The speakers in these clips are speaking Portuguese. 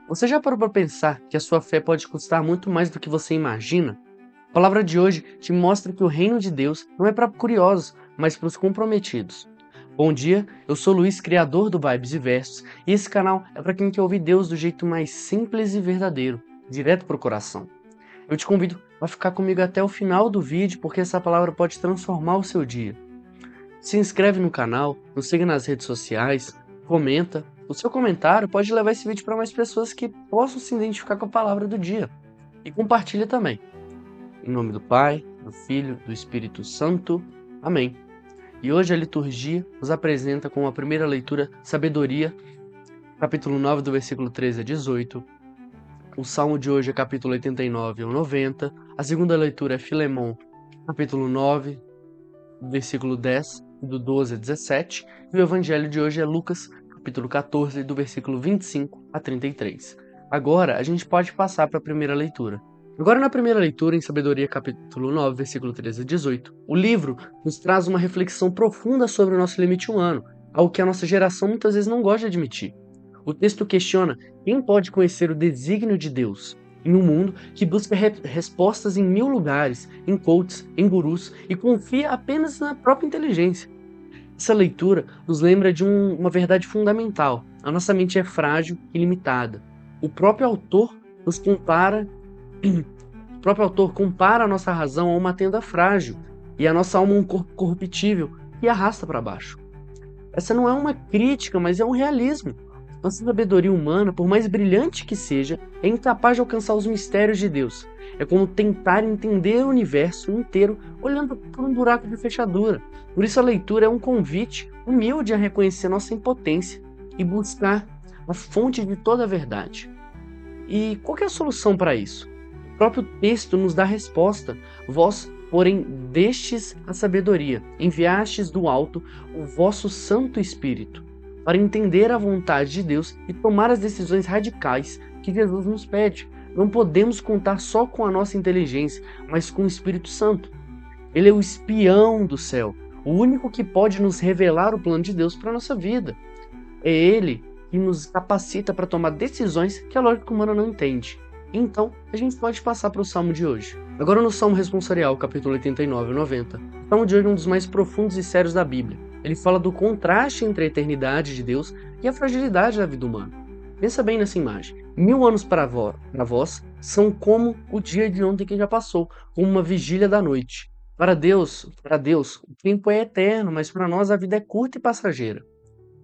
Você já parou para pensar que a sua fé pode custar muito mais do que você imagina? A palavra de hoje te mostra que o reino de Deus não é para curiosos, mas para os comprometidos. Bom dia, eu sou Luiz, criador do Vibes e Versos, e esse canal é para quem quer ouvir Deus do jeito mais simples e verdadeiro, direto para o coração. Eu te convido a ficar comigo até o final do vídeo, porque essa palavra pode transformar o seu dia. Se inscreve no canal, nos siga nas redes sociais, comenta. O seu comentário pode levar esse vídeo para mais pessoas que possam se identificar com a palavra do dia. E compartilha também. Em nome do Pai, do Filho, do Espírito Santo. Amém. E hoje a liturgia nos apresenta com a primeira leitura Sabedoria, capítulo 9, do versículo 13 a 18. O salmo de hoje é capítulo 89 ao 90. A segunda leitura é Filemão, capítulo 9, versículo 10, do 12 a 17. E o evangelho de hoje é Lucas, capítulo 14, do versículo 25 a 33. Agora a gente pode passar para a primeira leitura. Agora na primeira leitura, em Sabedoria capítulo 9, versículo 13 a 18, o livro nos traz uma reflexão profunda sobre o nosso limite humano, algo que a nossa geração muitas vezes não gosta de admitir. O texto questiona quem pode conhecer o desígnio de Deus em um mundo que busca respostas em 1000 lugares, em coaches, em gurus e confia apenas na própria inteligência. Essa leitura nos lembra de uma verdade fundamental. A nossa mente é frágil e limitada. O próprio autor compara a nossa razão a uma tenda frágil e a nossa alma a um corpo corruptível que arrasta para baixo. Essa não é uma crítica, mas é um realismo. Nossa sabedoria humana, por mais brilhante que seja, é incapaz de alcançar os mistérios de Deus. É como tentar entender o universo inteiro olhando por um buraco de fechadura. Por isso a leitura é um convite humilde a reconhecer nossa impotência e buscar a fonte de toda a verdade. E qual que é a solução para isso? O próprio texto nos dá a resposta. Vós, porém, destes a sabedoria, enviastes do alto o vosso Santo Espírito, para entender a vontade de Deus e tomar as decisões radicais que Jesus nos pede. Não podemos contar só com a nossa inteligência, mas com o Espírito Santo. Ele é o espião do céu, o único que pode nos revelar o plano de Deus para a nossa vida. É ele que nos capacita para tomar decisões que a lógica humana não entende. Então, a gente pode passar para o Salmo de hoje. Agora no Salmo Responsorial, capítulo 89 e 90, o Salmo de hoje é um dos mais profundos e sérios da Bíblia. Ele fala do contraste entre a eternidade de Deus e a fragilidade da vida humana. Pensa bem nessa imagem. 1000 anos para vós são como o dia de ontem que já passou, como uma vigília da noite. Para Deus, o tempo é eterno, mas para nós a vida é curta e passageira.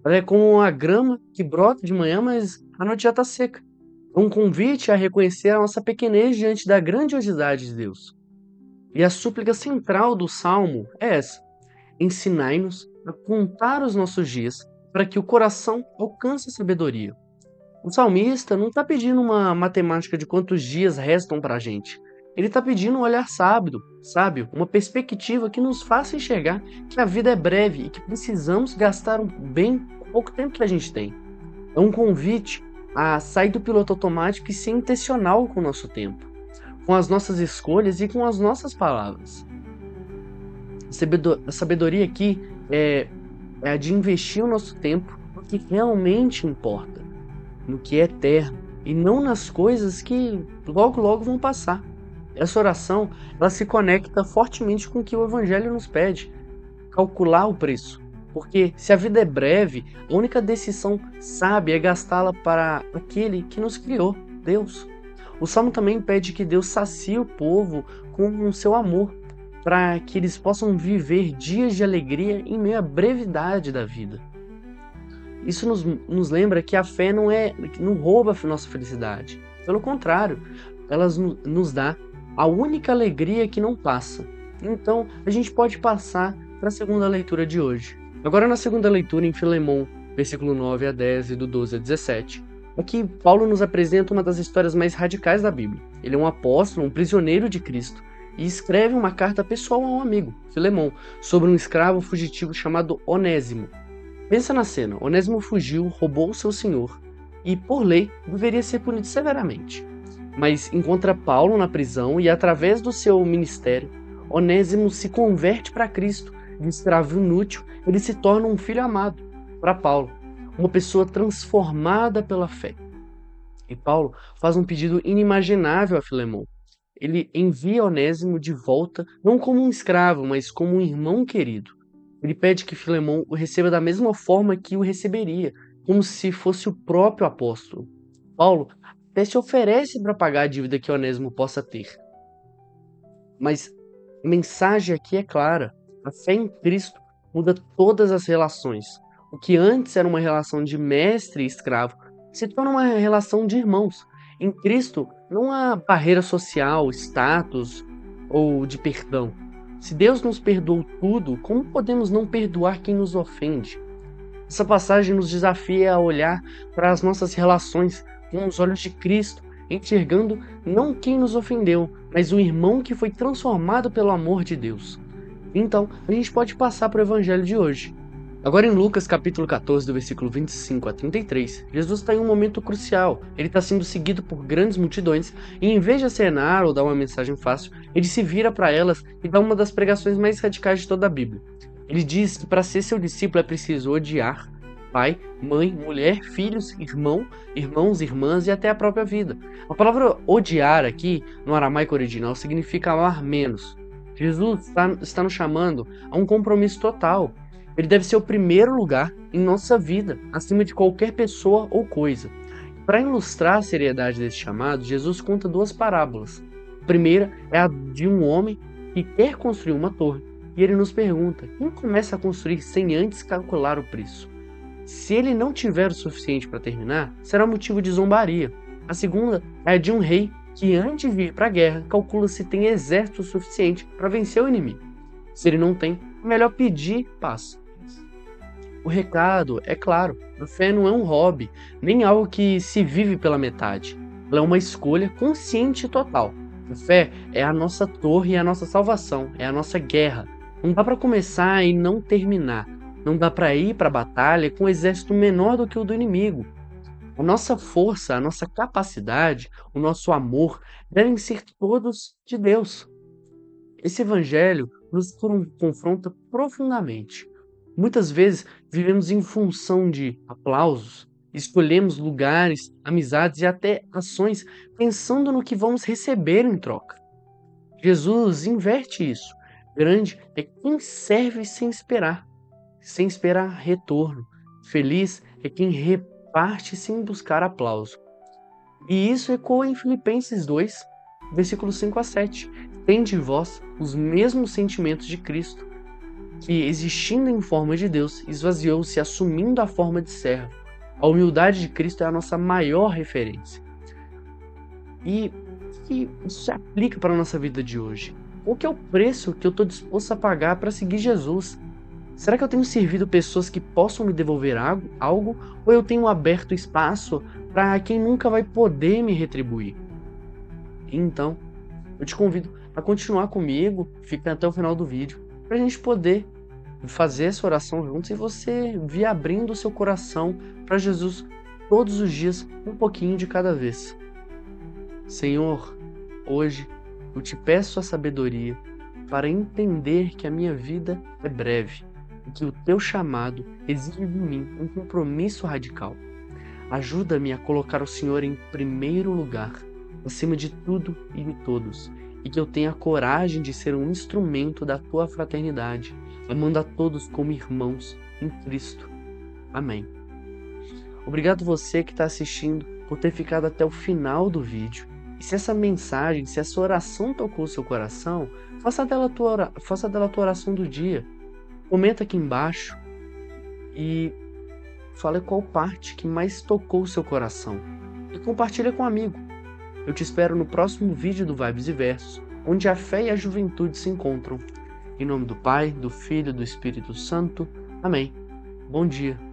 Ela é como a grama que brota de manhã, mas a noite já está seca. É um convite a reconhecer a nossa pequenez diante da grandiosidade de Deus. E a súplica central do Salmo é essa: ensinai-nos a contar os nossos dias para que o coração alcance a sabedoria. O salmista não está pedindo uma matemática de quantos dias restam para a gente. Ele está pedindo um olhar sábio, uma perspectiva que nos faça enxergar que a vida é breve e que precisamos gastar bem pouco tempo que a gente tem. É um convite a sair do piloto automático e ser intencional com o nosso tempo, com as nossas escolhas e com as nossas palavras. A sabedoria aqui é a de investir o nosso tempo no que realmente importa, no que é eterno, e não nas coisas que logo vão passar. Essa oração, ela se conecta fortemente com o que o Evangelho nos pede: calcular o preço. Porque se a vida é breve, a única decisão sábia é gastá-la para aquele que nos criou, Deus. O Salmo também pede que Deus sacie o povo com o seu amor, para que eles possam viver dias de alegria em meio à brevidade da vida. Isso nos lembra que a fé não rouba a nossa felicidade. Pelo contrário, ela nos dá a única alegria que não passa. Então, a gente pode passar para a segunda leitura de hoje. Agora na segunda leitura, em Filemão, versículo 9 a 10 e do 12 a 17, aqui Paulo nos apresenta uma das histórias mais radicais da Bíblia. Ele é um apóstolo, um prisioneiro de Cristo, e escreve uma carta pessoal a um amigo, Filemão, sobre um escravo fugitivo chamado Onésimo. Pensa na cena: Onésimo fugiu, roubou seu senhor, e por lei deveria ser punido severamente. Mas encontra Paulo na prisão e através do seu ministério, Onésimo se converte para Cristo. De escravo inútil, ele se torna um filho amado para Paulo, uma pessoa transformada pela fé. E Paulo faz um pedido inimaginável a Filemão. Ele envia Onésimo de volta, não como um escravo, mas como um irmão querido. Ele pede que Filemão o receba da mesma forma que o receberia, como se fosse o próprio apóstolo. Paulo até se oferece para pagar a dívida que Onésimo possa ter. Mas a mensagem aqui é clara. A fé em Cristo muda todas as relações. O que antes era uma relação de mestre e escravo se torna uma relação de irmãos. Em Cristo não há barreira social, status ou de perdão. Se Deus nos perdoou tudo, como podemos não perdoar quem nos ofende? Essa passagem nos desafia a olhar para as nossas relações com os olhos de Cristo, enxergando não quem nos ofendeu, mas o irmão que foi transformado pelo amor de Deus. Então, a gente pode passar para o evangelho de hoje. Agora em Lucas capítulo 14, do versículo 25 a 33, Jesus está em um momento crucial. Ele está sendo seguido por grandes multidões e em vez de acenar ou dar uma mensagem fácil, ele se vira para elas e dá uma das pregações mais radicais de toda a Bíblia. Ele diz que para ser seu discípulo é preciso odiar pai, mãe, mulher, filhos, irmãos, irmãs e até a própria vida. A palavra odiar aqui, no aramaico original, significa amar menos. Jesus está nos chamando a um compromisso total. Ele deve ser o primeiro lugar em nossa vida, acima de qualquer pessoa ou coisa. Para ilustrar a seriedade desse chamado, Jesus conta duas parábolas. A primeira é a de um homem que quer construir uma torre, e ele nos pergunta: quem começa a construir sem antes calcular o preço? Se ele não tiver o suficiente para terminar, será motivo de zombaria. A segunda é a de um rei que, antes de ir para a guerra, calcula se tem exército suficiente para vencer o inimigo. Se ele não tem, é melhor pedir paz. O recado é claro: a fé não é um hobby, nem algo que se vive pela metade. Ela é uma escolha consciente e total. A fé é a nossa torre e a nossa salvação, é a nossa guerra. Não dá para começar e não terminar. Não dá para ir para a batalha com um exército menor do que o do inimigo. A nossa força, a nossa capacidade, o nosso amor devem ser todos de Deus. Esse evangelho nos confronta profundamente. Muitas vezes vivemos em função de aplausos, escolhemos lugares, amizades e até ações pensando no que vamos receber em troca. Jesus inverte isso. Grande é quem serve sem esperar retorno. Feliz é quem reparte sem buscar aplauso. E isso ecoa em Filipenses 2, versículos 5 a 7. Tende em vós os mesmos sentimentos de Cristo, que, existindo em forma de Deus, esvaziou-se assumindo a forma de servo. A humildade de Cristo é a nossa maior referência. E isso se aplica para a nossa vida de hoje. Qual que é o preço que eu estou disposto a pagar para seguir Jesus? Será que eu tenho servido pessoas que possam me devolver algo? Ou eu tenho aberto espaço para quem nunca vai poder me retribuir? Então, eu te convido a continuar comigo, fica até o final do vídeo, para a gente poder fazer essa oração juntos e você vir abrindo o seu coração para Jesus todos os dias, um pouquinho de cada vez. Senhor, hoje eu te peço a sabedoria para entender que a minha vida é breve e que o teu chamado exige de mim um compromisso radical. Ajuda-me a colocar o Senhor em primeiro lugar, acima de tudo e de todos, e que eu tenha coragem de ser um instrumento da tua fraternidade, amando a todos como irmãos em Cristo. Amém. Obrigado você que está assistindo por ter ficado até o final do vídeo. E se essa mensagem, se essa oração tocou o seu coração, faça dela a tua oração do dia. Comenta aqui embaixo e fale qual parte que mais tocou o seu coração. E compartilha com um amigo. Eu te espero no próximo vídeo do Vibes e Versos, onde a fé e a juventude se encontram. Em nome do Pai, do Filho e do Espírito Santo. Amém. Bom dia.